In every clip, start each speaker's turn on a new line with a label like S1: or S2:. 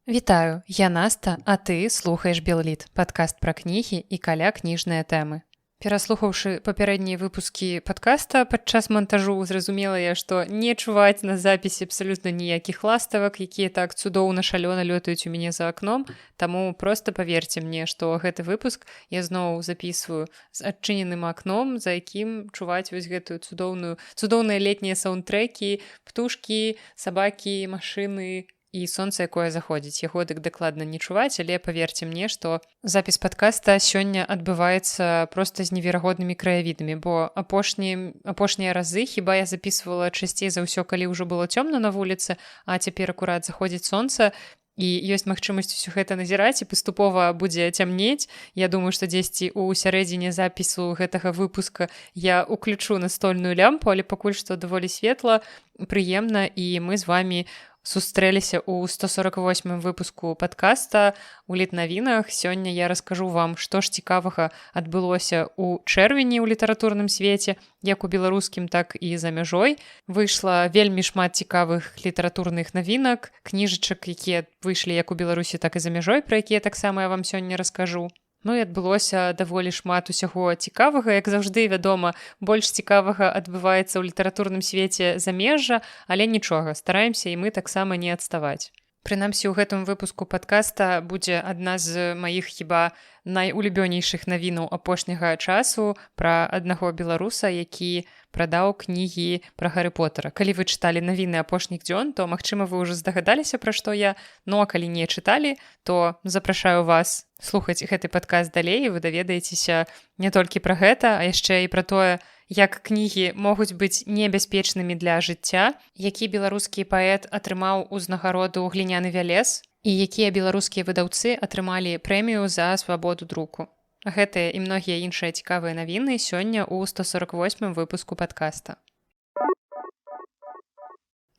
S1: Вітаю, я Наста, а ты слухаеш Белліт, падкаст пра кнігі і каля кніжныя тэмы. Пераслухаўшы папярэднія выпускі падкаста падчас мантажу, зразумела я, што не чуваць на запісе абсалютна ніякіх ластавак, якія так цудоўна шалёна лётаюць у мяне за акном, таму проста паверце мне, што гэты выпуск я зноў запісваю з адчыненым акном, за якім чуваць вось гэтую цудоўныя летнія саундтрэкі, птушкі, сабакі, машыны, і сонца, якое заходзіць. Яго дык дакладна не чуваць, але паверце мне, што запіс падкаста сёння адбываецца проста з неверагоднымі краявідамі, бо апошнія разы хіба я запісвала часцей за ўсё, калі ўжо было цёмна на вуліцы, а цяпер акурат заходзіць сонца, і ёсць магчымасць усё гэта назіраць і паступова будзе цямнець. Я думаю, што дзесьці ў сярэдзіне запісу гэтага выпуска я уключу настольную лямпу, але пакуль што даволі светла, прыемна, і мы з вамі сустрэліся ў 148 выпуску падкаста у літнавінах. Сёння я раскажу вам, што ж цікавага адбылося ў чэрвені ў літаратурным свеце, як у беларускім, так і за мяжой. Выйшла вельмі шмат цікавых літаратурных навінак, кніжачак, якія выйшлі як у Беларусі, так і за мяжой, пра якія таксама я вам сёння раскажу. Ну і адбылося даволі шмат усяго цікавага. Як заўжды, вядома, больш цікавага адбываецца ў літаратурным свеце замежжа, але нічога, стараемся і мы таксама не адставаць. Прынамсі, у гэтым выпуску падкаста будзе адна з маіх хіба найулюбёнейшых навінаў апошняга часу пра аднаго беларуса, які прадаў кнігі пра Гарры Поттера. Калі вы чыталі навіны апошніх дзён, то, магчыма, вы ўжо здагадаліся, пра што я, ну а калі не чыталі, то запрашаю вас слухаць гэты падкаст далей, і вы даведаецеся не толькі пра гэта, а яшчэ і пра тое, як кнігі могуць быць небяспечнымі для жыцця, які беларускі паэт атрымаў узнагароду «Гліняны вялез», і якія беларускія выдаўцы атрымалі прэмію за свабоду друку. Гэтыя і многія іншыя цікавыя навіны сёння ў 148 выпуску падкаста.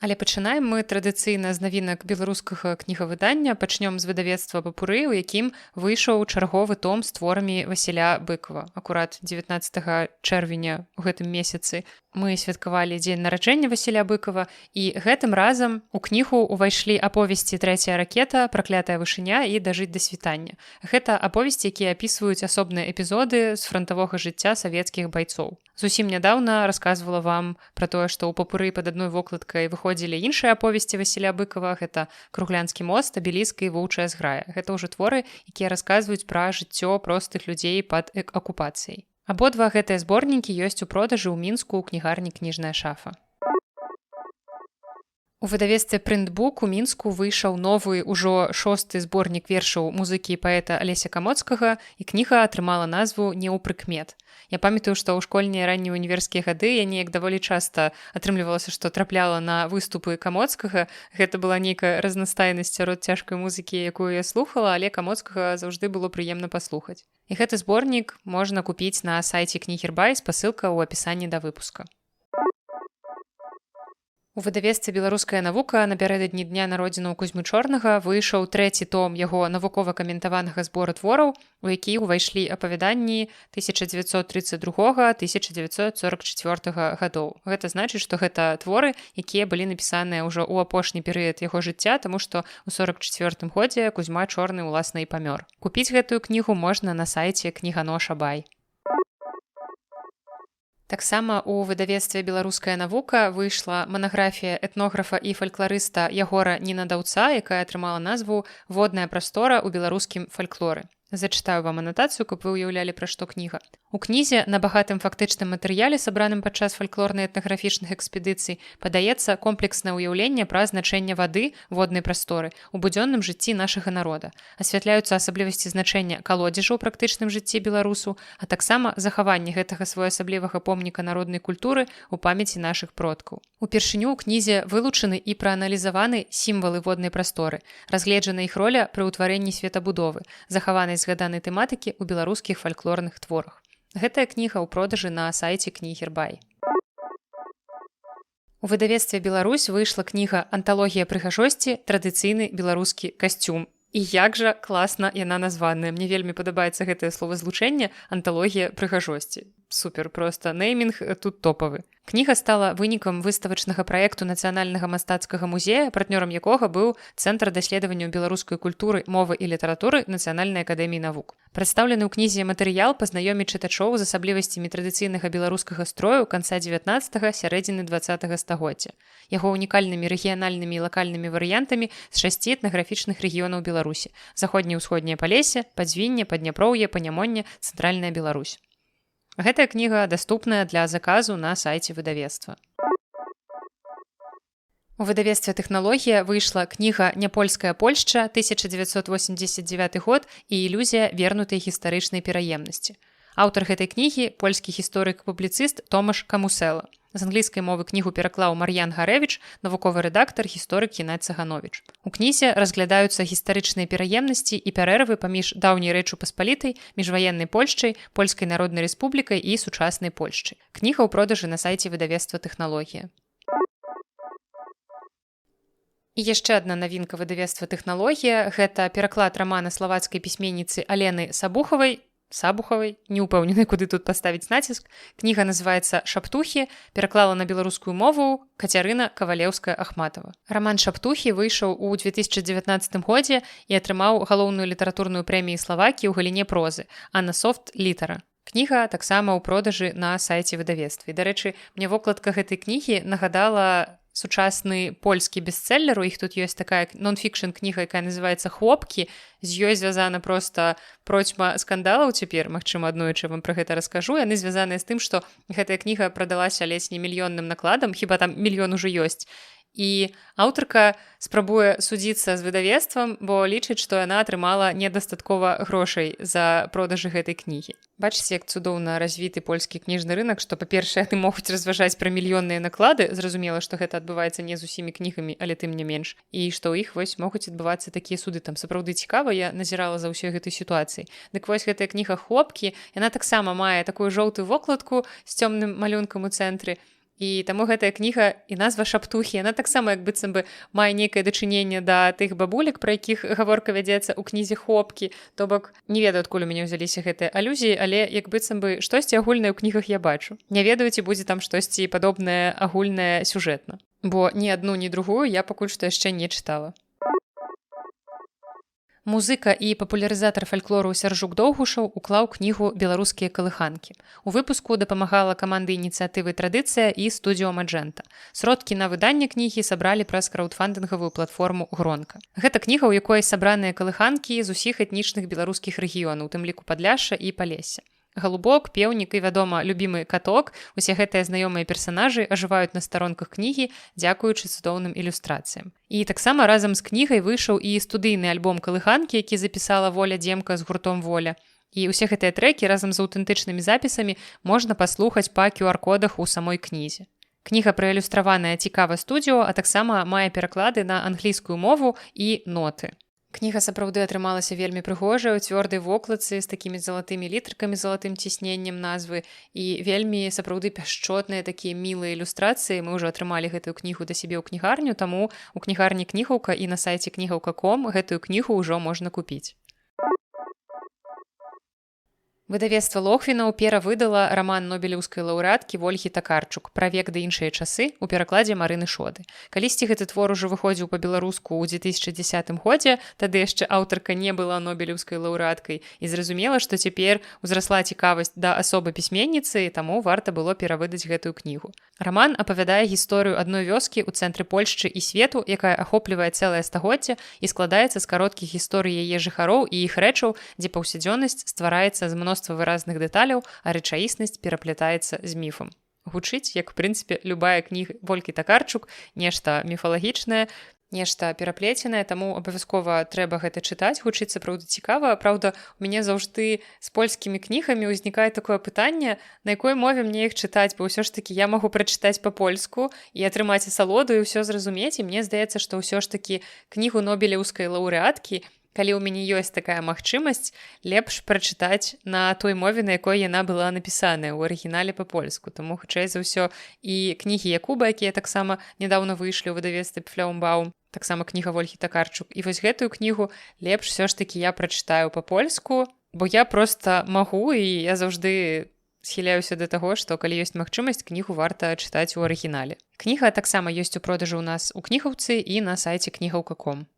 S1: Але пачынаем мы традыцыйна з навінак беларускага кнігавыдання. Пачнём з выдавецтва «Папуры», у якім выйшаў чарговы том з творамі Васіля Быкова. Акурат 19 чэрвеня ў гэтым месяцы мы святкавалі дзень нараджэння Васіля Быкова, і гэтым разам у кнігу ўвайшлі аповесці «Трэцяя ракета», «Праклятая вышыня» і «Дажыць да світання». Гэта аповесці, якія апісваюць асобныя эпізоды з франтавога жыцця савецкіх байцоў. Зусім нядаўна расказвала вам пра тое, што ў «Папуры» пад адной вокладкай выходзілі іншыя аповесці Васіля Быкова. Гэта «Круглянскі мост», «Абеліск» і «Воўчая зграя». Гэта ўжо творы, якія расказваюць пра жыццё простых людзей пад акупацыяй. Абодва гэтыя зборнікі ёсць у продажы ў Мінску ў кнігарні «Кніжная шафа». У выдавецтве «Прынтбук» у Мінску выйшаў новы, ужо 6-ы зборнік вершаў музыкі і паэта Алеся Камоцкага, і кніга атрымала назву «Неўпрыкмет». Я памятаю, што ў школьныя раннія універскія гады я неяк даволі часта атрымлівалася, што трапляла на выступы Камоцкага. Гэта была нейкая разнастайнасць сярод цяжкай музыкі, якую я слухала, але Камоцкага заўжды было прыемна паслухаць. І гэты зборнік можна купіць на сайце Кнігербай, спасылка ў апісанні да выпуска. У выдавецтве «Беларуская навука» напярэдадні дня народзінаў Кузьмы Чорнага выйшаў 3-й том яго навукова-каментаванага збору твораў, у які ўвайшлі апавяданні 1932-1944 гадоў. Гэта значыць, што гэта творы, якія былі напісаныя ўжо ў апошні перыяд яго жыцця, таму што ў 44 годзе Кузьма Чорны ўласна і памёр. Купіць гэтую кнігу можна на сайце «Кніганоша Бай». Таксама ў выдавецтве «Беларуская навука» выйшла манаграфія этнографа і фалькларыста Ягора Ненадаўца, якая атрымала назву «Водная прастора ў беларускім фальклоры». Зачытаю вам анатацыю, каб вы ўяўлялі, пра што кніга. У кнізе на багатым фактычным матэрыяле, сабраным падчас фальклорна-этнаграфічных экспедыцый, падаецца комплекснае ўяўленне пра значэнне вады, воднай прасторы, у будзённым жыцці нашага народа. Асвятляюцца асаблівасці значэння калодзежа ў практычным жыцці беларусу, а таксама захаванне гэтага своеасаблівага помніка народнай культуры ў памяці нашых продкаў. Упершыню ў кнізе вылучаны і прааналізаваны сімвалы воднай прасторы, разгледжана іх роля пры ўтварэнні светабудовы, захаванай згаданай тэматыкі ў беларускіх фальклорных творах. Гэтая кніга ў продажы на сайце Кнігербай. У выдавецтве «Беларусь» выйшла кніга «Анталогія прыгажосці. Традыцыйны беларускі касцюм». І як жа класна яна названая. Мне вельмі падабаецца гэтае словазлучэнне «анталогія прыгажосці». супер, просто неймінг тут топавы. Кніга стала вынікам выставачнага праекту нацыянальнага мастацкага музея, партнёрам якога быў Цэнтр даследаванняў беларускай культуры, мовы і літаратуры Нацыянальнай акадэміі навук. Прадстаўлены ў кнізе матэрыял пазнаёміць чытачоў з асаблівасцямі традыцыйнага беларускага строю канца 19-га, сярэдзіны 20-га стагоддзя, яго унікальнымі рэгіянальнымі і лакальнымі варыянтамі з 6 этнаграфічных рэгіёнаў Беларусі: заходняе ўсходняе Палессе, Падзвінне, Падняпроўе, Панямонне, Цэнтральная Беларусь. Гэтая кніга даступная для заказу на сайце выдавецтва. У выдавецтве «Тэхналогія» выйшла кніга «Няпольская Польшча, 1989 год» і «Ілюзія вернутай гістарычнай пераемнасці». Аўтар гэтай кнігі – польскі гісторык-публіцыст Томаш Камусела. З англійскай мовы кнігу пераклаў Мар'ян Гарэвіч, навуковы рэдактар, гісторык Геннадзь Цагановіч. У кнізе разглядаюцца гістарычныя пераемнасці і пярэрвы паміж даўняй Рэччу Паспалітай, міжваеннай Польшчай, Польскай Народнай Рэспублікай і сучаснай Польшчай. Кніга ў продажы на сайце выдавецтва «Тэхналогія». І яшчэ адна навінка выдавецтва «Тэхналогія» – гэта пераклад рамана славацкай пісьменніцы Алены Сабухавай, не ўпэўнены, куды тут паставіць націск. Кніга называецца «Шаптухі», пераклала на беларускую мову Кацярына Кавалеўская-Ахматова. Раман «Шаптухі» выйшаў у 2019 годзе і атрымаў галоўную літаратурную прэмію Славакіі ў галіне прозы «Анна Софт Літара». Кніга таксама ў продажы на сайце выдавецтва. І, дарэчы, мне вокладка гэтай кнігі нагадала сучасны польскі бестселлер. У іх тут ёсць такая нон-фікшн кніга, якая называецца «Хлопкі». З ёй звязана проста процьма скандалаў цяпер, магчыма, аднойчы вам пра гэта раскажу. Яны звязаныя з тым, што гэтая кніга прадалася ледзь не мільённым накладам, хіба там мільён ужо ёсць. І аўтарка спрабуе судзіцца з выдавецтвам, бо лічыць, што яна атрымала недастаткова грошай за продажы гэтай кнігі. Бачыце, як цудоўна развіты польскі кніжны рынак, што, па-першае, яны могуць разважаць пра мільённыя наклады, зразумела, што гэта адбываецца не з усімі кнігамі, але тым не менш, і што ў іх вось могуць адбывацца такія суды. Там сапраўды цікава, я назірала за ўсёй гэтай сітуацыяй. Дык вось гэтая кніга «Хлопкі», яна таксама мае такую жоўтую вокладку з цёмным малюнкам у цэнтры. І таму гэтая кніга і назва «Шаптухі», яна таксама як быццам бы мае нейкае дачыненне да тых бабулек, пра якіх гаворка вядзецца ў кнізе «Хлопкі». То бок, не ведаю, адкуль у мяне ўзяліся гэтыя алюзіі, але як быццам бы штосьці агульнае ў кнігах я бачу. Не ведаю, ці будзе там штосьці падобнае агульнае сюжэтна. Бо ні адну, ні другую я пакуль што яшчэ не чытала. Музыка і папулярызатар фальклору Сяржук Доўгушаў уклаў кнігу «Беларускія калыханкі». У выпуску дапамагала каманда ініцыятывы «Традыцыя» і студыё «Маджэнта». Сродкі на выданне кнігі сабралі праз краўдфандынгавую платформу «Гронка». Гэта кніга, у якой сабраныя калыханкі з усіх этнічных беларускіх рэгіёнаў, у тым ліку Падляшша і Палесся. Галубок, пеўнік і, вядома, любімы каток, усе гэтыя знаёмыя персанажы ажываюць на старонках кнігі, дзякуючы цудоўным ілюстрацыям. І таксама разам з кнігай выйшаў і студыйны альбом «Калыханкі», які запісала Воля Дземка з гуртом «Воля». І ўсе гэтыя трэкі разам з аўтэнтычнымі запісамі можна паслухаць па QR-кодах у самой кнізе. Кніга праілюстраваная цікава студыё, а таксама мае пераклады на англійскую мову і ноты. Кніга сапраўды атрымалася вельмі прыгожая, у цвёрдай вокладцы з такімі залатымі літаркамі, залатым цісненнем назвы і вельмі сапраўды пяшчотныя такія мілыя ілюстрацыі. Мы ўжо атрымалі гэтую кнігу да сябе ў кнігарню, таму у кнігарні «Кнігаўка» і на сайце кнігаўка.com гэтую кнігу ўжо можна купіць. Выдавецтва Лохвінаў перавыдала раман нобелеўскай лаўрэаткі Вольгі Такарчук «Пра век ды іншыя часы» у перакладзе Марыны Шоды. Калісьці гэты твор ужо выходзіў па-беларуску ў 2010 годзе, тады яшчэ аўтарка не была нобелеўскай лаўрэаткай, і зразумела, што цяпер узрасла цікавасць да асобы пісьменніцы, і таму варта было перавыдаць гэтую кнігу. Раман апавядае гісторыю адной вёскі ў цэнтры Польшчы і свету, якая ахоплівае цэлае стагоддзе і складаецца з кароткіх гісторый яе жыхароў і іх рэчаў, дзе паўсядзённасць ствараецца з мноства выразных дэталяў, а рэчаіснасць пераплятаецца з міфам. Гучыць, як, у прынцыпе, любая кніга Вольгі Такарчук, нешта міфалагічнае, нешта пераплеценае, таму абавязкова трэба гэта чытаць, гучыць сапраўды цікава. Праўда, у мяне заўжды з польскімі кнігамі ўзнікае такое пытанне, на якой мове мне іх чытаць, бо ўсё ж такі я магу прачытаць па-польску і атрымаць асалоду і ўсё зразумець, і мне здаецца, што ўсё ж такі кнігу нобелеўскай лаўрэаткі, калі ў мяне ёсць такая магчымасць, лепш прачытаць на той мове, на якой яна была напісаная ў арыгінале па-польску. Таму, хутчэй за ўсё, і кнігі Якуба, якія таксама нядаўна выйшлі ў выдавецтве Пфляумбаум, таксама кніга Вольгі Такарчук. І вось гэтую кнігу лепш все ж такі я прачытаю па-польску, бо я проста магу, і я заўжды схіляюся да таго, што калі ёсць магчымасць, кнігу варта чытаць у арыгінале. Кніга таксама ёсць у продажы ў нас у кнігаўцы і на сайце кнігаўка.com.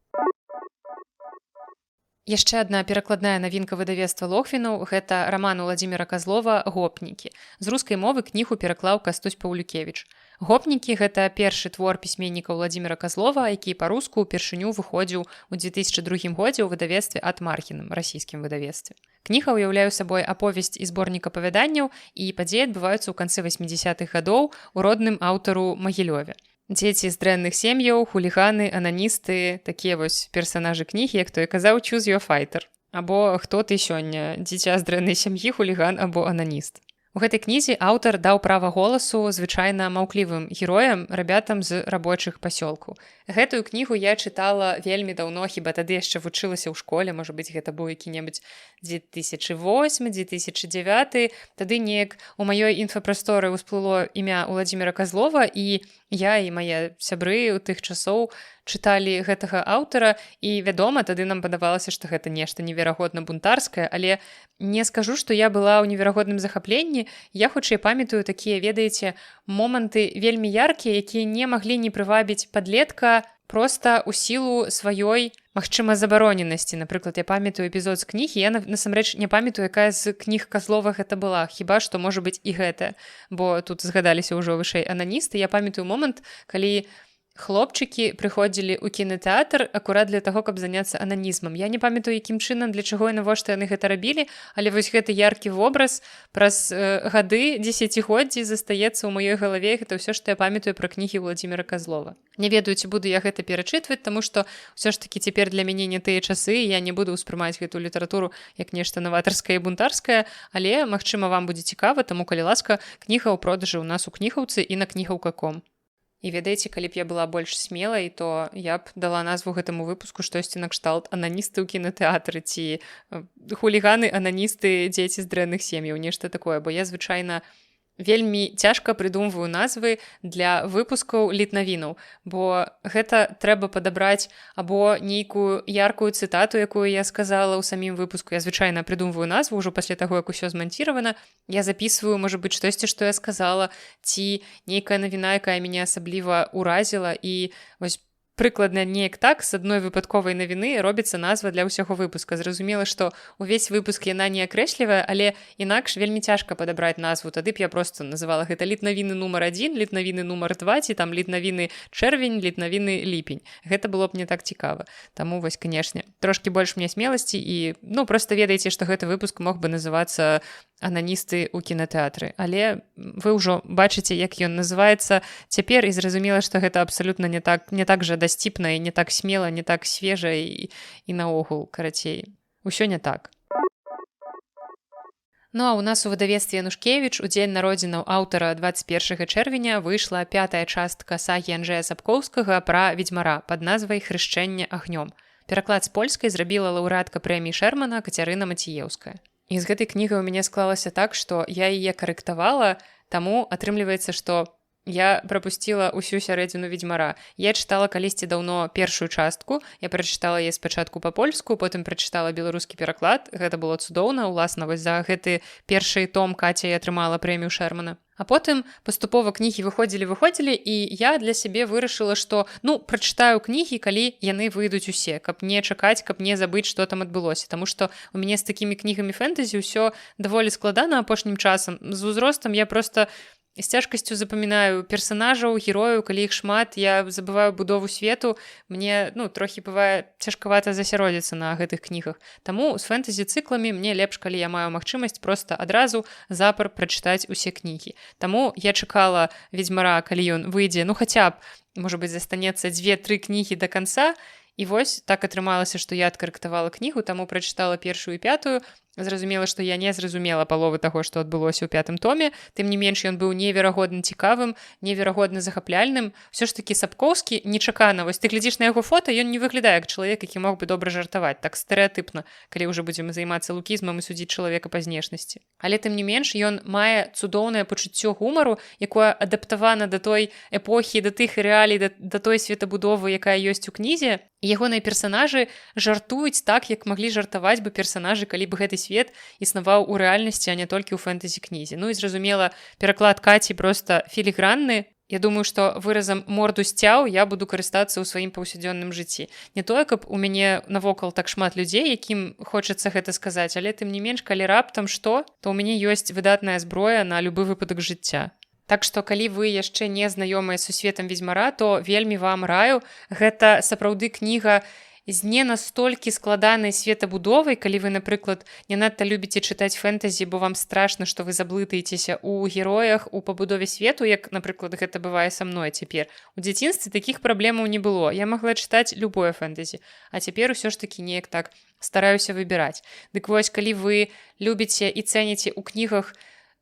S1: Яшчэ адна перакладная навінка выдавецтва Логвінаў – гэта раман Уладзіміра Казлова «Гопнікі». З рускай мовы кнігу пераклаў Кастусь Паўлюкевіч. «Гопнікі» – гэта першы твор пісьменніка Уладзіміра Казлова, які па-руску ўпершыню выходзіў у 2002 годзе ў выдавецтве «Ад Мархіным», расійскім выдавецтве. Кніга ўяўляе сабой аповесць і зборнік апавяданняў, і падзеі адбываюцца ў канцы 80-х гадоў у родным аўтару Магілёве. Дзеці з дрэнных сем'яў, хуліганы, ананісты, такія вось персанажы кнігі, як той казаў, choose your fighter. Або хто ты сёння, дзіця з дрэннай сям'і, хуліган або ананіст. У гэтай кнізе аўтар даў права голасу звычайна маўклівым героям, рабятам з рабочых пасёлкаў. Гэтую кнігу я чытала вельмі даўно, хіба тады яшчэ вучылася ў школе, можа быць, гэта быў які-небудзь 2008-2009. Тады неяк у маёй інфапрасторы ўсплыло імя Уладзіміра Казлова, і я і мае сябры ў тых часоў чыталі гэтага аўтара, і, вядома, тады нам падавалася, што гэта нешта неверагодна бунтарскае, але не скажу, што я была ў неверагодным захапленні. Я хутчэй памятаю такія, ведаеце, моманты вельмі яркія, якія не маглі не прывабіць падлетка проста ў сілу сваёй, магчыма, забароненасці. Напрыклад, я памятаю эпізод з кнігі, я насамрэч не памятаю, якая з кніг Казлова гэта была, хіба што, можа быць, і гэта, бо тут згадаліся ўжо вышэй ананісты. Я памятаю момант, калі хлопчыкі прыходзілі ў кінатэатр акурат для таго, каб заняцца ананізмам. Я не памятаю, якім чынам, для чаго і навошта яны гэта рабілі, але вось гэты яркі вобраз праз гады, дзесяцігоддзі застаецца ў маёй галаве. Гэта ўсё, што я памятаю пра кнігі Уладзіміра Казлова. Не ведаю, ці буду я гэта перачытваць, таму што ўсё ж такі цяпер для мяне не тыя часы, я не буду ўспрымаць гэту літаратуру як нешта наватарскае і бунтарскае, але, магчыма, вам будзе цікава, таму, калі ласка, кніга ў продажы ў нас у кнігаўцы і на кнігаўка.com. І ведаеце, калі б я была больш смелай, то я б дала назву гэтаму выпуску штосьці накшталт «Ананісты ў кінатэатры» ці «Хуліганы, ананісты, дзеці з дрэнных сем'яў», нешта такое, бо я звычайна вельмі цяжка прыдумваю назвы для выпускаў літнавінаў, бо гэта трэба падабраць або нейкую яркую цытату, якую я сказала ў самім выпуску. Я звычайна прыдумваю назву ўжо пасля таго, як усё зманціравана. Я записываю, можа быць, штосьці, што я сказала, ці нейкая навіна, якая мяне асабліва ўразіла, і вось прыкладна неяк так з адной выпадковай навіны робіцца назва для ўсяго выпуска. Зразумела, што ўвесь выпуск яна не акрэслівая, але інакш вельмі цяжка падабраць назву. Тады б я проста называла гэта літнавіны нумар 1, літнавіны нумар 2, ці там літнавіны чэрвень, літнавіны ліпень. Гэта было б не так цікава. Таму вось, канешне, трошкі больш мне смеласці і, проста ведаеце, што гэты выпуск мог бы называцца «Ананісты ў кінатэатры». Але вы ўжо бачыце, як ён называецца цяпер, і зразумела, што гэта абсалютна не так жа дасціпна і не так смела, не так свежа і наогул, карацей. Усё не так. Ну а ў нас у выдавецтве Янушкевіч у дзень народзінаў аўтара 21 чэрвеня выйшла 5-я частка сагі Анджэя Сапкоўскага пра ведзьмара пад назвай «Хрышчэнне агнём». Пераклад з польскай зрабіла лаўрэатка прэміі Шэрмана Кацярына Маціеўская. І з гэтай кнігай у мяне склалася так, што я яе карэктавала, таму атрымліваецца, што я прапусціла ўсю сярэдзіну ведзьмара. Я чытала калісьці даўно першую частку, я прачытала яе спачатку па-польску, потым прачытала беларускі пераклад. Гэта было цудоўна, уласна, вось за гэты першы том Каця і атрымала прэмію Шэрмана. А потым паступова кнігі выходзілі, і я для сябе вырашыла, што, прачытаю кнігі, калі яны выйдуць усе, каб не чакаць, каб не забыць, што там адбылося. Таму што у мяне з такімі кнігамі фэнтэзі ўсё даволі складана апошнім часам. З узростам я проста з цяжкасцю запамінаю персанажаў, герояў, калі іх шмат, я забываю будову свету, мне, трохі бывае цяжкавата засяродзіцца на гэтых кнігах. Таму з фэнтэзі-цыкламі мне лепш, калі я маю магчымасць проста адразу запар прачытаць усе кнігі. Таму я чакала ведзьмара, калі ён выйдзе, хаця б, можа быць, застанецца 2-3 кнігі да канца, і вось так атрымалася, што я адкарэктавала кнігу, таму прачытала першую і 5-ю, зразумела, што я не зразумела паловы таго, што адбылося ў 5-м томе. Тым не менш, ён быў неверагодна цікавым, неверагодна захапляльным. Усё ж такі Сапкоўскі нечакана. Вось ты глядзіш на яго фота, ён не выглядае як чалавек, які мог бы добра жартаваць, так стэрэатыпна, калі ўжо будзем займацца лукізмам і судзіць чалавека па знешнасці. Але тым не менш, ён мае цудоўнае пачуццё гумару, якое адаптавана да той эпохі, да тых рэалій, да той светабудовы, якая ёсць у кнізе. Ягоныя персанажы жартуюць так, як маглі жартаваць бы персанажы, калі б гэты свет існаваў у рэальнасці, а не толькі ў фэнтэзі-кнізе. Ну і зразумела, пераклад Каці проста філігранны. Я думаю, што выразам морду сцяў я буду карыстацца ў сваім паўсядзённым жыцці. Не тое, каб у мяне навокал так шмат людзей, якім хочацца гэта сказаць, але тым не менш, калі раптам што, то ў мяне ёсць выдатная зброя на любы выпадак жыцця. Так што, калі вы яшчэ не знаёмыя з сусветам ведзьмара, то вельмі вам раю. Гэта сапраўды кніга з не настолькі складанай светабудовай, калі вы, напрыклад, не надта любіце чытаць фэнтэзі, бо вам страшна, што вы заблытаецеся ў героях, у пабудове свету, як, напрыклад, гэта бывае са мной цяпер. У дзяцінстве такіх праблемаў не было. Я магла чытаць любое фэнтэзі, а цяпер усё ж такі неяк так стараюся выбіраць. Дык вось, калі вы любіце і цэніце ў кнігах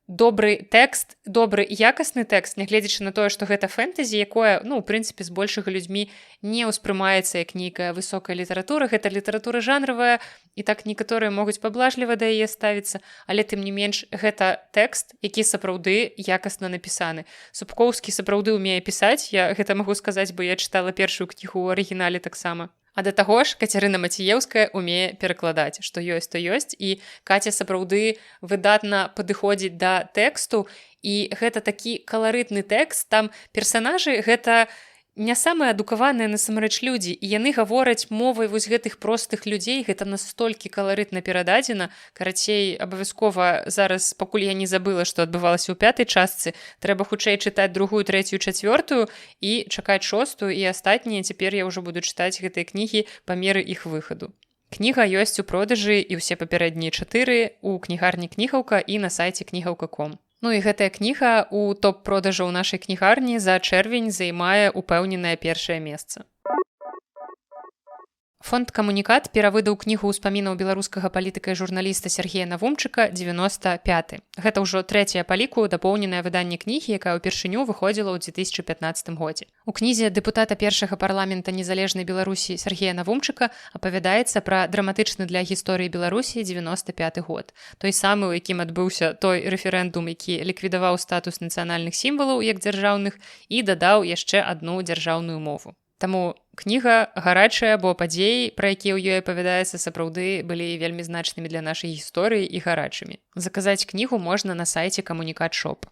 S1: добры тэкст, добры якасны тэкст, нягледзячы на тое, што гэта фэнтэзі, якое, ну, у прынцыпе, з большага людзьмі не ўспрымаецца як нейкая высокая літаратура, гэта літаратура жанравая, і так некаторыя могуць паблажліва да яе ставіцца, але тым не менш гэта тэкст, які сапраўды якасна напісаны. Супкоўскі сапраўды ўмее пісаць, я гэта магу сказаць, бо я чытала першую кнігу ў арыгінале таксама. А да таго ж Кацярына Маціеўская умее перакладаць, што ёсць, то ёсць, і Каця сапраўды выдатна падыходзіць да тэксту, і гэта такі каларытны тэкст, там персанажы гэта не самыя адукаваныя насамрэч людзі, і яны гавораць мовай вось гэтых простых людзей, гэта настолькі каларытна перададзена. Карацей, абавязкова зараз, пакуль я не забыла, што адбывалася ў 5-й частцы, трэба хутчэй чытаць 2-ю, 3-ю, 4-ю і чакаць 6-ю, і астатнія цяпер я ўжо буду чытаць гэтыя кнігі па меры іх выхаду. Кніга ёсць у продажы, і ўсе папярэднія 4 у кнігарні Кнігаўка і на сайце кнігаўка.com. Ну і гэтая кніга ў топ-продажаў нашай кнігарні за чэрвень займае ўпэўненае першае месца. Фонд «Камунікат» перавыдаў кнігу ўспамінаў беларускага палітыка і журналіста Сергея Навумчыка 95. Гэта ўжо 3-я па ліку дапоўненае выданне кнігі, якая ўпершыню выходзіла ў 2015 годзе. У кнізе дэпутата першага парламента незалежнай Беларусі Сергея Навумчыка апавядаецца пра драматычны для гісторыі Беларусі 95 год. Той самы, у якім адбыўся той рэферэндум, які ліквідаваў статус нацыянальных сімвалаў як дзяржаўных і дадаў яшчэ адну дзяржаўную мову. Таму кніга гарачая, бо падзеі, пра якія ў ёй апавядаецца, сапраўды былі вельмі значнымі для нашай гісторыі і гарачымі. Заказаць кнігу можна на сайце «Камунікат Шоп».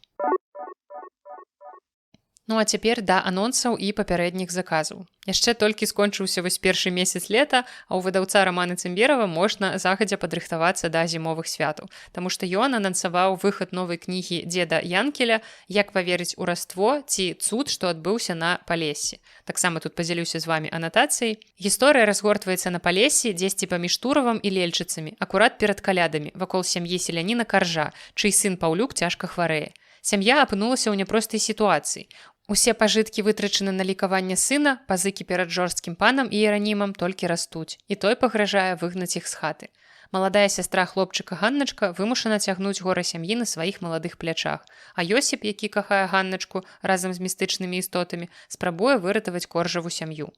S1: Ну а цяпер да анонсаў і папярэдніх заказаў. Яшчэ толькі скончыўся вось першы месяц лета, а ў выдаўца Рамана Цымберава можна загадзя падрыхтавацца да зімовых святаў, таму што ён анансаваў выхад новай кнігі дзеда Янкеля «Як паверыць у раство» ці «Цуд, што адбыўся на Палессі». Таксама тут падзялюся з вамі анатацыяй. Гісторыя разгортваецца на Палессі, дзесьці паміж Туравам і Лельчыцамі, акурат перад калядамі, вакол сям'і селяніна Каржа, чый сын Паўлюк цяжка хварэе. Сям'я апынулася ў няпростай сітуацыі. Усе пажыткі вытрачаны на лікаванне сына, пазыкі перад жорсткім панам і іранімам толькі растуць, і той пагражае выгнаць іх з хаты. Маладая сястра хлопчыка Ганначка вымушана цягнуць гора сям'і на сваіх маладых плячах, а Ёсіп, які кахае Ганначку разам з містычнымі істотамі, спрабуе выратаваць коржаву сям'ю.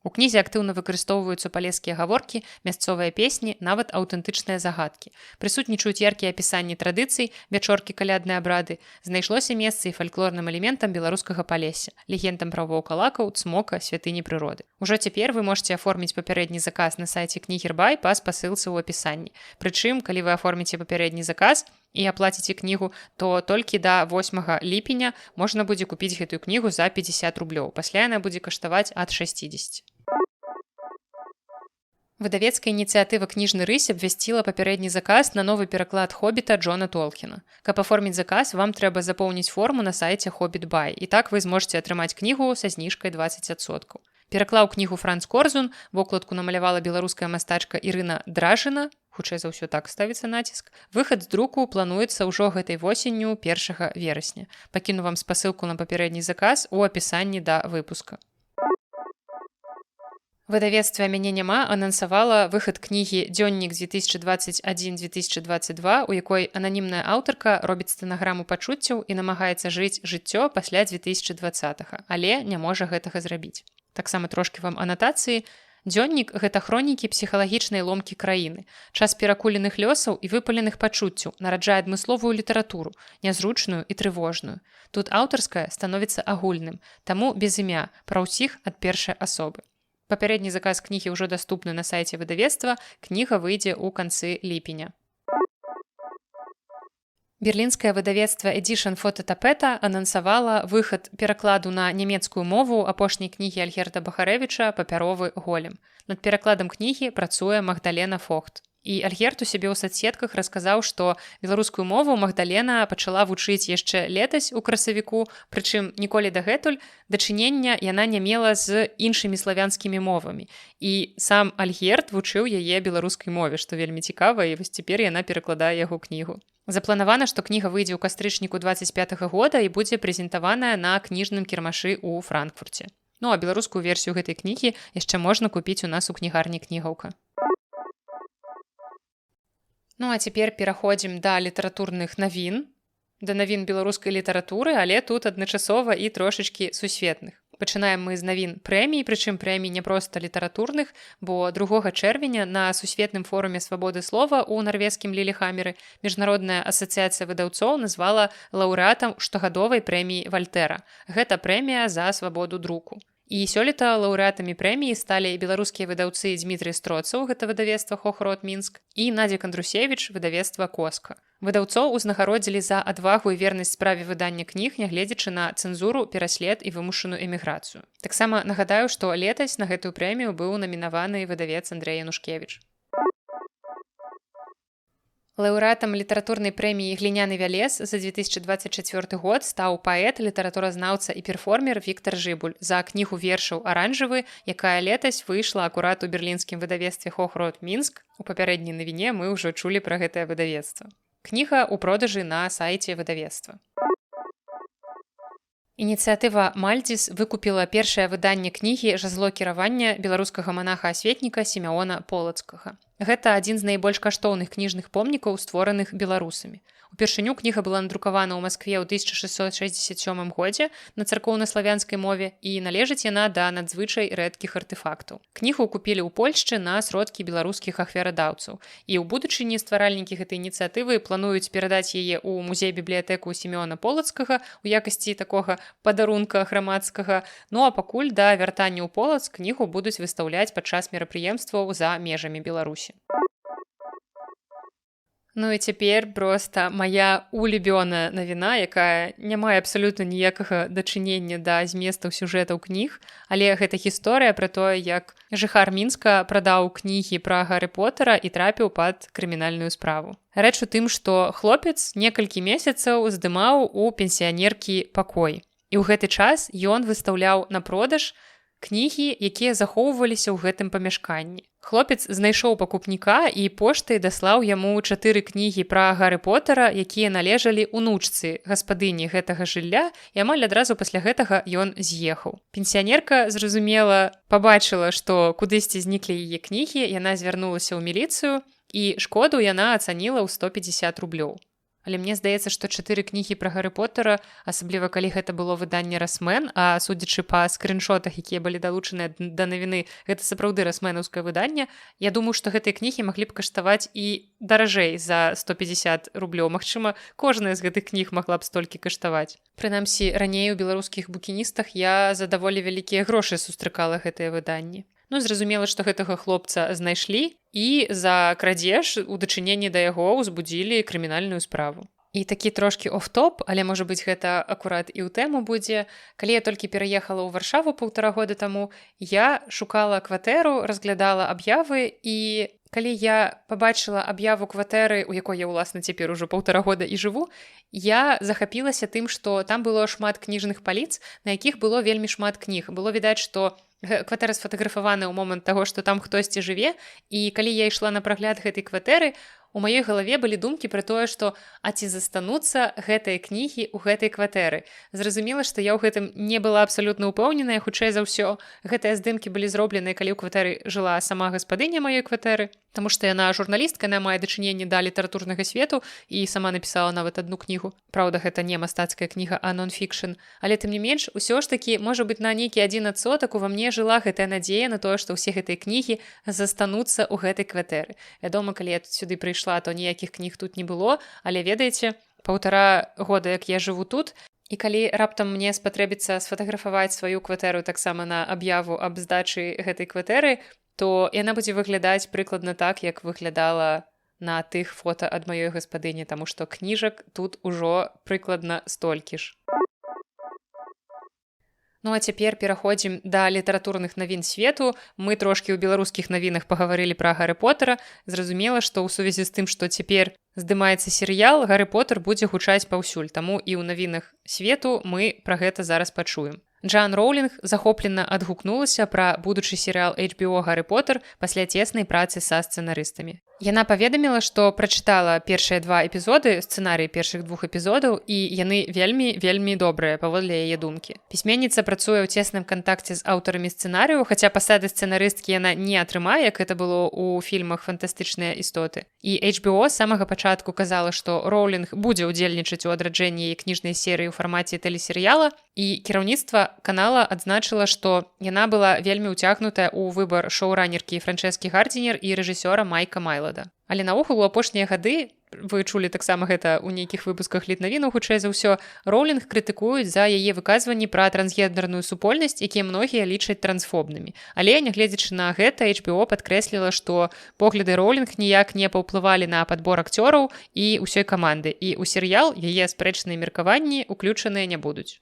S1: У кнізе актыўна выкарыстоўваюцца палескія гаворкі, мясцовыя песні, нават аўтэнтычныя загадкі. Прысутнічаюць яркія апісанні традыцый, вячоркі калядныя абрады. Знайшлося месца і фальклорным элементам беларускага Палесся, легендам пра ваўкалакаў, цмока, святыні прыроды. Ужо цяпер вы можаце аформіць папярэдні заказ на сайце Кнігербай па спасылцы ў апісанні. Прычым, калі вы аформіце папярэдні заказ і аплаціце кнігу, то толькі да 8 ліпеня можна будзе купіць гэтую кнігу за 50 рублёў. Пасля яна будзе каштаваць ад 60. Выдавецкая ініцыятыва «Кніжны рысь» абвясціла папярэдні заказ на новы пераклад «Хоббіта» Джона Толкіна. Каб аформіць заказ, вам трэба запоўніць форму на сайце «Хоббіт-бай», і так вы зможаце атрымаць кнігу са зніжкай 20%. Пераклаў кнігу Франц Корзун, вокладку намалявала беларуская мастачка Ірына Дражына, хутчэй за ўсё так ставіцца націск. Выхад з друку плануецца ўжо гэтай восенню 1 верасня. Пакіну вам спасылку на папярэдні заказ у апісанні да выпуска. Выдавецтва «Мяне няма» анансавала выхад кнігі «Дзённік 2021-2022», у якой ананімная аўтарка робіць стэнаграму пачуццяў і намагаецца жыць жыццё пасля 2020, але не можа гэтага зрабіць. Таксама трошкі вам анатацыі. Дзённік – гэта хронікі псіхалагічнай ломкі краіны. Час перакуленых лёсаў і выпаленых пачуццяў нараджае адмысловую літаратуру, нязручную і трывожную. Тут аўтарскае становіцца агульным, таму без імя, пра ўсіх ад першай асобы. Папярэдні заказ кнігі ўжо даступны на сайце выдавецтва, кніга выйдзе ў канцы ліпеня. Берлінскае выдавецтва Edition Фототапета анансавала выхад перакладу на нямецкую мову апошняй кнігі Альгерда Бахарэвіча «Папяровы голем». Над перакладам кнігі працуе Магдалена Фохт. І Альгерд у сябе ў соцсетках расказаў, што беларускую мову Магдалена пачала вучыць яшчэ летась у красавіку, прычым ніколі дагэтуль дачынення яна не мела з іншымі славянскімі мовамі. І сам Альгерд вучыў яе беларускай мове, што вельмі цікава, і вось цяпер яна перакладае яго кнігу. Запланавана, што кніга выйдзе ў кастрычніку 25-го года і будзе прэзентаваная на кніжным кірмашы ў Франкфурце. Ну а беларускую версію гэтай кнігі яшчэ можна купіць у нас у кнігарні «Кнігаўка». Ну а цяпер пераходзім да літаратурных навін, да навін беларускай літаратуры, але тут адначасова і трошачкі сусветных. Пачынаем мы з навін прэмій, прычым прэмій не проста літаратурных, бо 2 чэрвеня на сусветным форуме свабоды слова ў нарвежскім Лілехаммеры Міжнародная асацыяцыя выдаўцоў назвала лаўрэатам штогадовай прэміі Вальтэра. Гэта прэмія за свабоду друку. І сёлета лаўрэатамі прэміі сталі беларускія выдаўцы Дзмітрый Строцаў, гэта выдавецтва Хохрот Мінск, і Надзя Кандрусевіч, выдавецтва Коска. Выдаўцоў узнагародзілі за адвагу і вернасць справе выдання кніг, нягледзячы на цэнзуру, пераслед і вымушаную эміграцыю. Таксама нагадаю, што летась на гэтую прэмію быў намінаваны выдавец Андрэй Янушкевіч. Лаўрэатам літаратурнай прэміі «Гліняны вялез» за 2024 год стаў паэт, літаратуразнаўца і перформер Віктар Жыбуль за кнігу вершаў «Аранжавы», якая летась выйшла акурат у берлінскім выдавецтве «Хохрот Мінск». У папярэдняй навіне мы ўжо чулі пра гэтае выдавецтва. Кніга ў продажы на сайце выдавецтва. Ініцыятыва «Мальдзіс» выкупіла першае выданне кнігі «Жазло кіравання» беларускага манаха-асветніка Сімеона Полацкага. Гэта адзін з найбольш каштоўных кніжных помнікаў, створаных беларусамі. Упершыню кніга была надрукавана ў Маскве ў 1667 годзе на царкоўна-славянскай мове і належыць яна да надзвычай рэдкіх артэфактаў. Кнігу купілі ў Польшчы на сродкі беларускіх ахвярадаўцаў. І ў будучыні стваральнікі гэтай ініцыятывы плануюць перадаць яе ў музей-бібліятэку Сімеона Полацкага ў якасці такога падарунка грамадскага. Ну а пакуль да вяртання ў Полацк кнігу будуць выстаўляць падчас мерапрыемстваў за межамі Беларусі. Ну і цяпер проста мая улюбёная навіна, якая не мае абсалютна ніякага дачынення да зместаў сюжэтаў кніг, але гэта гісторыя пра тое, як жыхар Мінска прадаў кнігі пра Гарры Поттера і трапіў пад крымінальную справу. Рэч у тым, што хлопец некалькі месяцаў здымаў у пенсіянеркі пакой. І ў гэты час ён выстаўляў на продаж кнігі, якія захоўваліся ў гэтым памяшканні. Хлопец знайшоў пакупніка і поштай даслаў яму 4 кнігі пра Гарры Поттера, якія належалі унучцы гаспадыні гэтага жылля, і амаль адразу пасля гэтага ён з'ехаў. Пенсіянерка, зразумела, пабачыла, што кудысьці зніклі яе кнігі, яна звярнулася ў міліцыю, і шкоду яна ацаніла ў 150 рублёў. Але мне здаецца, што 4 кнігі пра Гарры Поттера, асабліва калі гэта было выданне «Расмен», а судзячы па скріншотах, якія былі далучаныя да навіны, гэта сапраўды расменаўскае выданне, я думаю, што гэтыя кнігі маглі б каштаваць і даражэй за 150 рублёў. Магчыма, кожная з гэтых кніг магла б столькі каштаваць. Прынамсі, раней у беларускіх букіністах я за даволі вялікія грошы сустракала гэтыя выданні. Ну, зразумела, што гэтага хлопца знайшлі і за крадзеж у дачыненні да яго ўзбудзілі крымінальную справу. І такі трошкі оф-топ, але, можа быць, гэта акурат і ў тэму будзе. Калі я толькі пераехала ў Варшаву 1,5 года таму, я шукала кватэру, разглядала аб'явы, і калі я пабачыла аб'яву кватэры, у якой я, уласна, цяпер ужо 1,5 года і жыву, я захапілася тым, што там было шмат кніжных паліц, на якіх было вельмі шмат кніг. Было відаць, што кватэра сфотаграфавана ў момант таго, што там хтосьці жыве, і калі я ішла на прагляд гэтай кватэры, у маёй галаве былі думкі пра тое, што а ці застануцца гэтыя кнігі ў гэтай кватэры. Зразумела, што я ў гэтым не была абсалютна ўпэўненая, хутчэй за ўсё. Гэтыя здымкі былі зроблены, калі ў кватэры жыла сама гаспадыня маёй кватэры, таму што яна журналістка, яна мае дачыненне да літаратурнага свету і сама напісала нават адну кнігу. Праўда, гэта не мастацкая кніга, а нон-фікшн. Але тым не менш, усё ж такі, можа быць, на нейкі 1% ува мне жыла гэтая надзея на тое, што ўсе гэтыя кнігі застануцца ў гэтай кватэры. Вядома, калі я тут сюды прыйшла, то ніякіх кніг тут не было, але ведаеце, 1,5 года, як я жыву тут, і калі раптам мне спатрэбіцца сфотаграфаваць сваю кватэру таксама на аб'яву аб здачы гэтай кватэры, то яна будзе выглядаць прыкладна так, як выглядала на тых фота ад маёй гаспадыні, таму што кніжак тут ужо прыкладна столькі ж. Ну а цяпер пераходзім да літаратурных навін свету. Мы трошкі ў беларускіх навінах пагаварылі пра Гарры Поттера. Зразумела, што ў сувязі з тым, што цяпер здымаецца серыял, Гарры Поттер будзе гучаць паўсюль, таму і ў навінах свету мы пра гэта зараз пачуем. Джоан Роулінг захоплена адгукнулася пра будучы серыял HBO «Гарры Поттер» пасля цеснай працы са сцэнарыстамі. Яна паведаміла, што прачытала першыя 2 эпізоды, сцэнарыі першых 2 эпізодаў, і яны вельмі добрыя, паводле яе думкі. Пісьменніца працуе ў цесным кантакце з аўтарамі сцэнарыю, хаця пасады сцэнарысткі яна не атрымае, як гэта было ў фільмах «Фантастычныя істоты». І HBO з самага пачатку казала, што Роулінг будзе ўдзельнічаць у адраджэнні кніжнай серыі ў фармаце тэлесерыяла, і кіраўніцтва канала адзначыла, што яна была вельмі ўцягнутая ў выбар шоуранеркі Франчэскі Гардзінер і рэжысёра Майка Майлада. Але наогул у апошнія гады, вы чулі таксама гэта ў нейкіх выпусках літнавінаў, хутчэй за ўсё, Роулінг крытыкуюць за яе выказванні пра трансгендерную супольнасць, якія многія лічаць трансфобнымі. Але, нягледзячы на гэта, HBO падкрэсліла, што погляды Роулінг ніяк не паўплывалі на падбор акцёраў і ўсёй каманды, і ў серыял яе спрэчныя меркаванні ўключаныя не будуць.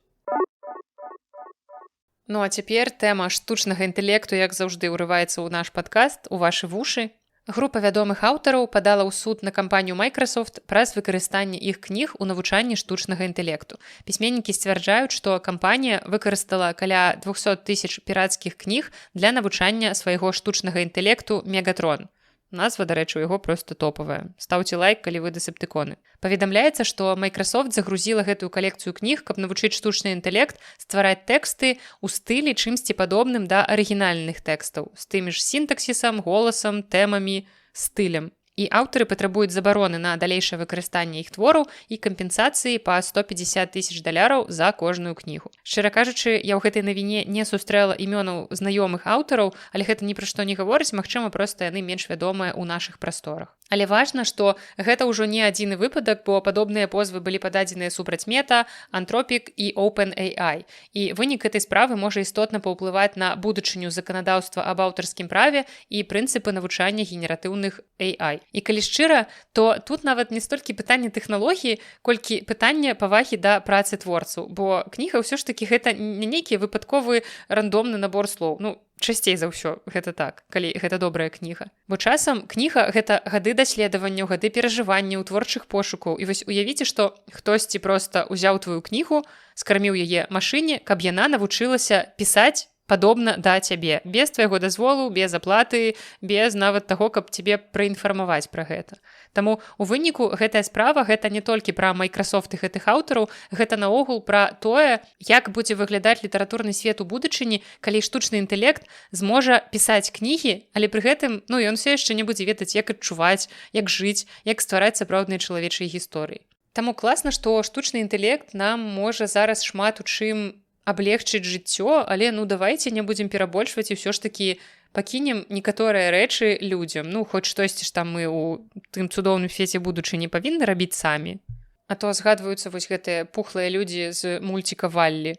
S1: Ну а цяпер тэма штучнага інтэлекту, як заўжды, ўрываецца ў наш падкаст, у вашы вушы. Група вядомых аўтараў падала ў суд на кампанію Microsoft праз выкарыстанне іх кніг у навучанні штучнага інтэлекту. Пісьменнікі сцвярджаюць, што кампанія выкарыстала каля 200 000 пірацкіх кніг для навучання свайго штучнага інтэлекту Мегатрон. Назва, дарэчы, у яго проста топавая. Стаўце лайк, калі вы дэсептыконы. Паведамляецца, што Microsoft загрузіла гэтую калекцыю кніг, каб навучыць штучны інтэлект ствараць тэксты ў стылі чымсьці падобным да арыгінальных тэкстаў, з тымі ж сінтаксісам, голасам, тэмамі, стылем. І аўтары патрабуюць забароны на далейшае выкарыстанне іх твораў і кампенсацыі па $150 000 за кожную кнігу. Шчыра кажучы, я ў гэтай навіне не сустрэла імёнаў знаёмых аўтараў, але гэта ні пра што не гаворыць, магчыма, проста яны менш вядомыя ў нашых прасторах. Але важна, што гэта ўжо не адзіны выпадак, бо падобныя позвы былі пададзеныя супраць Мета, Anthropic і OpenAI. І вынік гэтай справы можа істотна паўплываць на будучыню заканадаўства аб аўтарскім праве і прынцыпы навучання генератыўных AI. І калі шчыра, то тут нават не столькі пытанне тэхналогіі, колькі пытанне павагі да працы творцу, бо кніга ўсё ж такі гэта не нейкі выпадковы рандомны набор слоў. Ну, часцей за ўсё гэта так, калі гэта добрая кніга. Бо часам кніга гэта гады даследаванняў, гады перажыванняў, творчых пошукаў. І вось уявіце, што хтосьці проста ўзяў тваю кнігу, скарміў яе машыне, каб яна навучылася пісаць падобна да цябе, без твайго дазволу, без аплаты, без нават таго, каб цябе праінфармаваць пра гэта. Таму у выніку гэтая справа гэта не толькі пра Microsoft і гэтых аўтараў, гэта наогул пра тое, як будзе выглядаць літаратурны свет у будучыні, калі штучны інтэлект зможа пісаць кнігі, але пры гэтым, ён все яшчэ не будзе ведаць, як адчуваць, як жыць, як ствараць сапраўдныя чалавечыя гісторыі. Таму класна, што штучны інтэлект нам можа зараз шмат у чым аблегчыць жыццё, але давайце не будзем перабольшваць і ўсё ж такі пакінем некаторыя рэчы людзям. Хоць штосьці ж там мы ў тым цудоўным свеце будучыні павінны рабіць самі. А то згадваюцца вось гэтыя пухлыя людзі з мульціка Валлі.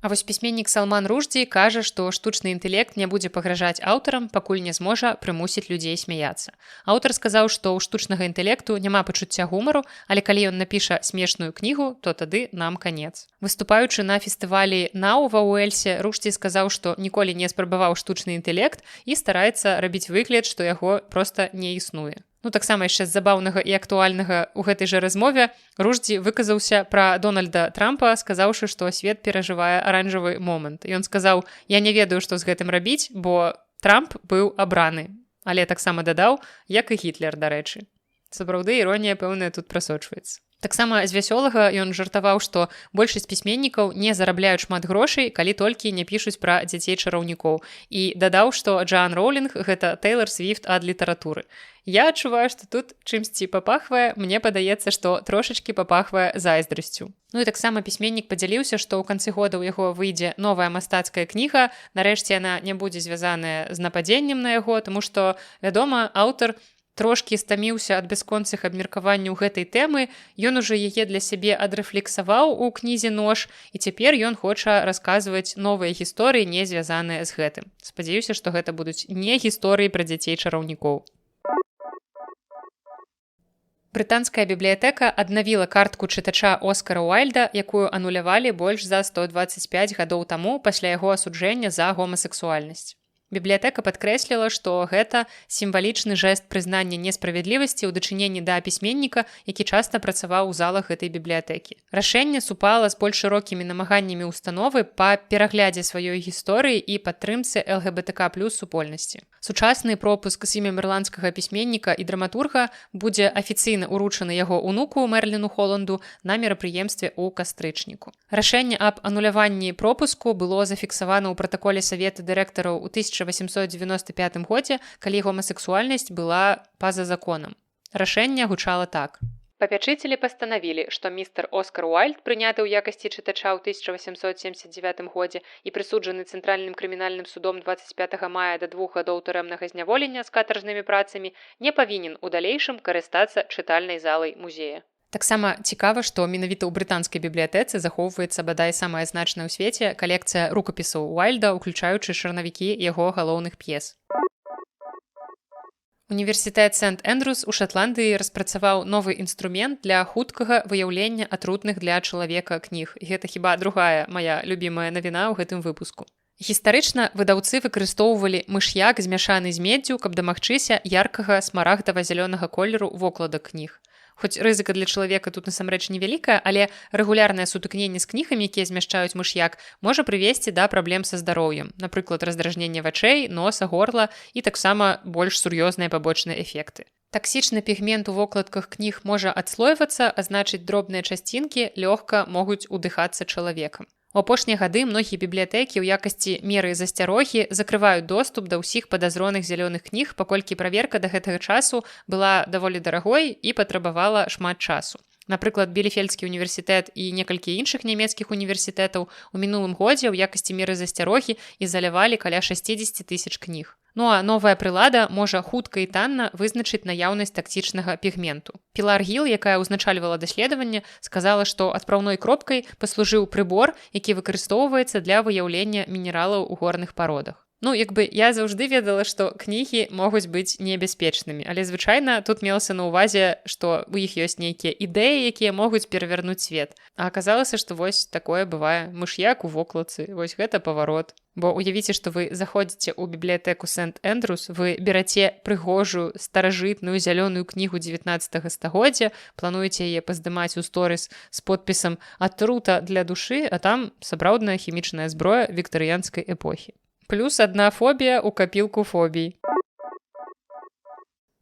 S1: А вось пісьменнік Салман Ружді кажа, што штучны інтэлект не будзе пагражаць аўтарам, пакуль не зможа прымусіць людзей смяяцца. Аўтар сказаў, што ў штучнага інтэлекту няма пачуцця гумару, але калі ён напіша смешную кнігу, то тады нам канец. Выступаючы на фестывалі «Нау» ва Уэльсе, Ружді сказаў, што ніколі не спрабаваў штучны інтэлект і стараецца рабіць выгляд, што яго проста не існуе. Таксама яшчэ з забаўнага і актуальнага ў гэтай жа размове Ружді выказаўся пра Дональда Трампа, сказаўшы, што свет перажывае аранжавы момант. Ён сказаў: «Я не ведаю, што з гэтым рабіць, бо Трамп быў абраны». Але таксама дадаў, як і Гітлер, дарэчы. Сапраўды, іронія, пэўная, тут прасочваецца. Таксама з вясёлага ён жартаваў, што большасць пісьменнікаў не зарабляюць шмат грошай, калі толькі не пішуць пра дзяцей-чараўнікоў. І дадаў, што Джоан Роулінг – гэта Тэйлар Свіфт ад літаратуры. Я адчуваю, што тут чымсьці папахвае, мне падаецца, што трошачкі папахвае зайздрасцю. І таксама пісьменнік падзяліўся, што ў канцы года ў яго выйдзе новая мастацкая кніга, нарэшце яна не будзе звязаная з нападзеннем на яго, таму што, вядома, аўтар трошкі стаміўся ад бясконцых абмеркаванняў гэтай тэмы, ён ужо яе для сябе адрэфлексаваў у кнізе «Нож», і цяпер ён хоча расказваць новыя гісторыі, не звязаныя з гэтым. Спадзяюся, што гэта будуць не гісторыі пра дзяцей-чараўнікоў. Брытанская бібліятэка аднавіла картку чытача Оскара Уайльда, якую анулявалі больш за 125 гадоў таму пасля яго асуджэння за гомасексуальнасць. Бібліятэка падкрэсліла, што гэта сімвалічны жэст прызнання несправядлівасці ў дачыненні да пісьменніка, які часта працаваў у залах гэтай бібліятэкі. Рашэнне супала з больш шырокімі намаганнямі ўстановы па пераглядзе сваёй гісторыі і падтрымцы ЛГБТК+ супольнасці. Сучасны пропуск з імем ірландскага пісьменніка і драматурга будзе афіцыйна ўручаны яго ўнуку Мерліну Холланду на мерапрыемстве ў кастрычніку. Рашэнне аб ануляванні пропуску было зафіксавана ў пратаколе Савета дырэктараў у 1895 годзе, калі гомасексуальнасць была па-за законам. Рашэнне гучала так. Папячыцелі пастанавілі, што містер Оскар Уайльд, прыняты ў якасці чытача ў 1879 годзе і прысуджаны Цэнтральным крымінальным судом 25 мая да 2 гадоў турэмнага зняволення з катаржнымі працамі, не павінен у далейшым карыстацца чытальнай залай музея. Таксама цікава, што менавіта ў брытанскай бібліятэцы захоўваецца бадай самая значная ў свеце калекцыя рукапісаў Уайльда, уключаючы чарнавікі яго галоўных п'ес. Універсітэт Сент-Эндрюс у Шатландыі распрацаваў новы інструмент для хуткага выяўлення атрутных для чалавека кніг. І гэта хіба другая мая любімая навіна ў гэтым выпуску. Гістарычна выдаўцы выкарыстоўвалі мыш'як, змяшаны з меддзю, каб дамагчыся яркага смарагдава-зялёнага колеру вокладак кніг. Хоць рызыка для чалавека тут насамрэч невялікая, але рэгулярнае сутыкненне з кнігамі, якія змяшчаюць мыш'як, можа прывесці да праблем са здароўем, напрыклад, раздражнення вачэй, носа, горла і таксама больш сур'ёзныя пабочныя эфекты. Таксічны пігмент у вокладках кніг можа адслойвацца, а значыць, дробныя часцінкі лёгка могуць удыхацца чалавекам. У апошнія гады многія бібліятэкі ў якасці меры засцярогі закрываюць доступ да ўсіх падазроных зялёных кніг, паколькі праверка да гэтага часу была даволі дарагой і патрабавала шмат часу. Напрыклад, Білефельдскі універсітэт і некалькі іншых нямецкіх універсітэтаў у мінулым годзе ў якасці меры засцярогі ізалявалі каля 60 000 кніг. Ну а новая прылада можа хутка і танна вызначыць наяўнасць таксічнага пігменту. Пілар Гіл, якая ўзначальвала даследаванне, сказала, што адпраўной кропкай паслужыў прыбор, які выкарыстоўваецца для выяўлення мінералаў у горных пародах. Ну, я заўжды ведала, што кнігі могуць быць небяспечнымі, але звычайна тут мелася на ўвазе, што ў іх ёсць нейкія ідэі, якія могуць перавярнуць свет. А аказалася, што вось такое бывае, мыш'як у вокладцы, вось гэта паварот. Бо уявіце, што вы заходзіце ў бібліятэку Сент-Эндрюс, вы бераце прыгожую, старажытную зялёную кнігу 19 стагоддзя, плануеце яе паздымаць у сторыс з подпісам «Атрута для душы», а там сапраўдная хімічная зброя віктарыянскай эпохі. Плюс адна фобія ў капілку фобій.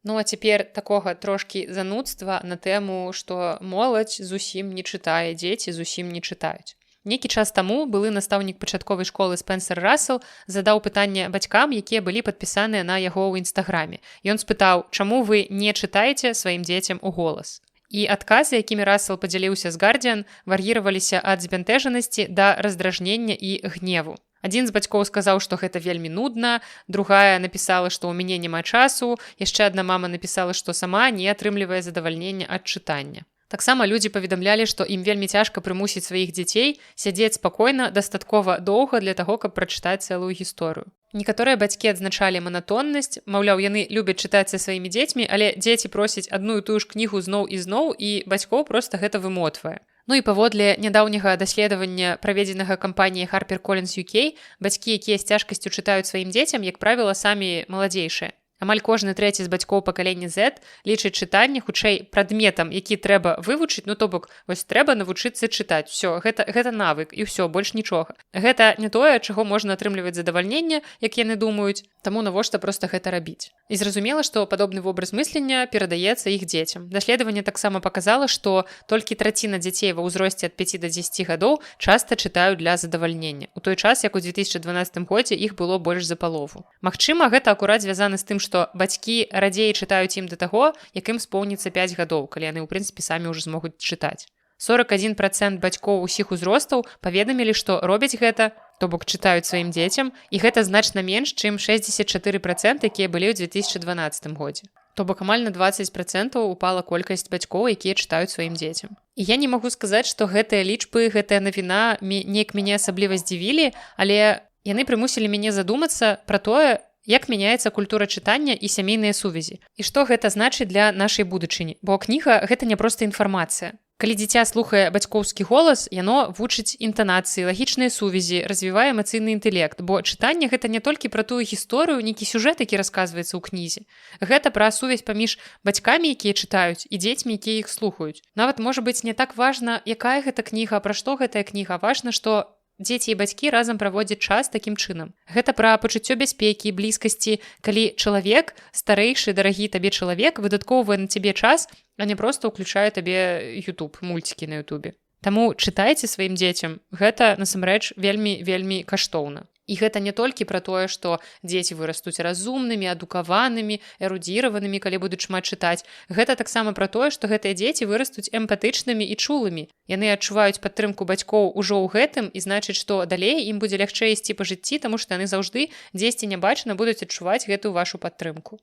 S1: Ну а цяпер такога трошкі занудства на тэму, што моладзь зусім не чытае, дзеці зусім не чытаюць. Нейкі час таму былы настаўнік пачатковай школы Спенсер Рассел задаў пытанне бацькам, якія былі падпісаныя на яго ў інстаграме. Ён спытаў, чаму вы не чытаеце сваім дзецям у голас. І адказы, якімі Рассел падзяліўся з Guardian, вар'іраваліся ад збянтэжанасці да раздражнення і гневу. Адзін з бацькоў сказаў, што гэта вельмі нудна, другая напісала, што ў мяне няма часу, яшчэ адна мама напісала, што сама не атрымлівае задавальнення ад чытання. Таксама людзі паведамлялі, што ім вельмі цяжка прымусіць сваіх дзяцей сядзець спакойна дастаткова доўга для таго, каб прачытаць цэлую гісторыю. Некаторыя бацькі адзначалі манатоннасць, маўляў, яны любяць чытаць са сваімі дзецьмі, але дзеці просяць адну і тую ж кнігу зноў і зноў, і бацькоў проста гэта вымотвае. Ну і паводле нядаўняга даследавання, праведзенага кампаніяй HarperCollins UK, бацькі, якія з цяжкасцю чытаюць сваім дзецям, як правіла, самі маладзейшыя. Амаль кожны трэці з бацькоў пакалення Z лічыць чытанне хутчэй прадметам, які трэба вывучыць, ну то бок, вось трэба навучыцца чытаць. Усё, гэта навык, і ўсё, больш нічога. Гэта не тое, чаго можна атрымліваць задавальненне, як яны думаюць, таму навошта проста гэта рабіць. І зразумела, што падобны вобраз мыслення перадаецца іх дзецям. Даследаванне таксама паказала, што толькі траціна дзяцей ва ўзросце ад 5 да 10 гадоў часта чытаюць для задавальнення. У той час, як у 2012 годзе іх было больш за палову. Магчыма, гэта акурат звязана з тым, што бацькі радзей чытаюць ім да таго, як ім споўніцца 5 гадоў, калі яны, ў прынцыпе, самі ўжо змогуць чытаць. 41% бацькоў усіх узростаў паведамілі, што робяць гэта, то бок чытаюць сваім дзецям, і гэта значна менш, чым 64%, якія былі ў 2012 годзе. То бок амаль на 20% упала колькасць бацькоў, якія чытаюць сваім дзецям. І я не магу сказаць, што гэтыя лічбы, гэтая навіна неяк мяне асабліва здзівілі, але яны прымусілі мяне задумацца пра тое, як мяняецца культура чытання і сямейныя сувязі. І што гэта значыць для нашай будучыні? Бо кніга гэта не проста інфармацыя. Калі дзіця слухае бацькоўскі голас, яно вучыць інтанацыі, лагічныя сувязі, развівае эмацыйны інтэлект, бо чытанне гэта не толькі пра тую гісторыю, нейкі сюжэт, які расказваецца ў кнізе. Гэта пра сувязь паміж бацькамі, якія чытаюць, і дзецьмі, якія іх слухаюць. Нават можа быць не так важна, якая гэта кніга, пра што гэтая кніга, важна, што дзеці і бацькі разам праводзяць час такім чынам. Гэта пра пачуццё бяспекі, блізкасці, калі чалавек, старэйшы, дарагі табе чалавек, выдаткоўвае на цябе час, а не проста ўключае табе YouTube, мульцікі на YouTube. Таму чытайце сваім дзецям. Гэта, насамрэч, вельмі каштоўна. І гэта не толькі пра тое, што дзеці вырастуць разумнымі, адукаванымі, эрудзіраванымі, калі будуць шмат чытаць. Гэта таксама пра тое, што гэтыя дзеці вырастуць эмпатычнымі і чулымі. Яны адчуваюць падтрымку бацькоў ужо ў гэтым, і значыць, што далей ім будзе лягчэй ісці па жыцці, таму што яны заўжды дзесьці нябачна будуць адчуваць гэтую вашу падтрымку.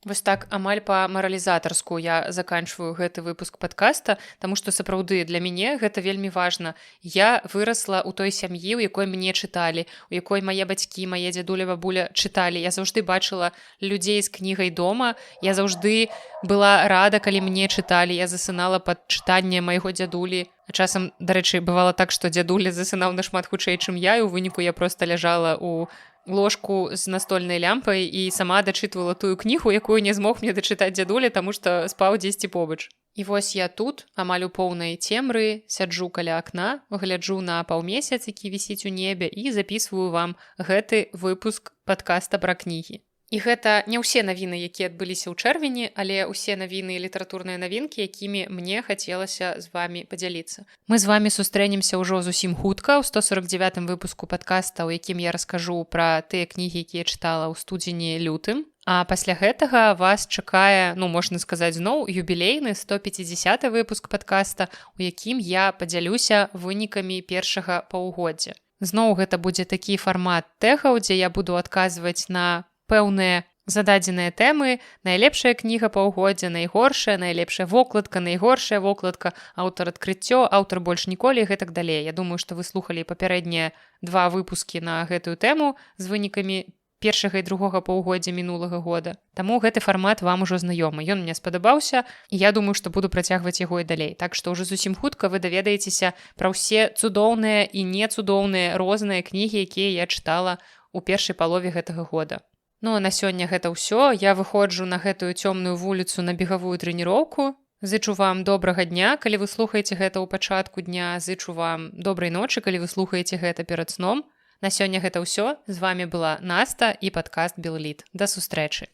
S1: Вось так амаль па-маралізатарску я заканчваю гэты выпуск падкаста, таму што сапраўды для мяне гэта вельмі важна. Я вырасла ў той сям'і, у якой мне чыталі, у якой мае бацькі, мае дзядуля, бабуля чыталі. Я заўжды бачыла людзей з кнігай дома, я заўжды была рада, калі мне чыталі, я засынала пад чытанне майго дзядулі. А часам, дарэчы, бывала так, што дзядуля засынаў нашмат хутчэй, чым я, і ў выніку я проста ляжала ў ложку з настольнай лямпай і сама дачытвала тую кнігу, якую не змог мне дачытаць дзядуля, таму што спаў дзесьці побач. І вось я тут, амаль у поўнай цемры, сяджу каля акна, гляджу на паўмесяц, які вісіць у небе, і запісваю вам гэты выпуск падкаста пра кнігі. І гэта не ўсе навіны, якія адбыліся ў чэрвені, але ўсе навіны і літаратурныя навінкі, якімі мне хацелася з вамі падзяліцца. Мы з вамі сустрэнемся ўжо зусім хутка ў 149-м выпуску падкаста, у якім я раскажу пра тыя кнігі, якія чытала ў студзені-лютым. А пасля гэтага вас чакае, можна сказаць, зноў юбілейны 150-й выпуск падкаста, у якім я падзялюся вынікамі першага паўгоддзя. Зноў гэта будзе такі фармат тэгаў, дзе я буду адказваць на пэўныя зададзеныя тэмы, найлепшая кніга паўгоддзя, найгоршая, найлепшая вокладка, найгоршая вокладка, аўтар адкрыццё, аўтар больш ніколі і гэтак далей. Я думаю, што вы слухалі папярэднія 2 выпускі на гэтую тэму з вынікамі першага і другога паўгоддзя мінулага года. Таму гэты фармат вам ужо знаёмы. Ён мне спадабаўся, і я думаю, што буду працягваць яго і далей. Так што ўжо зусім хутка вы даведаецеся пра ўсе цудоўныя і нецудоўныя розныя кнігі, якія я чытала ў першай палове гэтага года. Ну, а на сёння гэта ўсё. Я выходжу на гэтую цёмную вуліцу на бегавую трэніроўку. Зычу вам добрага дня, калі вы слухаеце гэта ў пачатку дня. Зычу вам добрай ночы, калі вы слухаеце гэта перад сном. На сёння гэта ўсё. З вамі была Наста і падкаст Белліт. Да сустрэчы.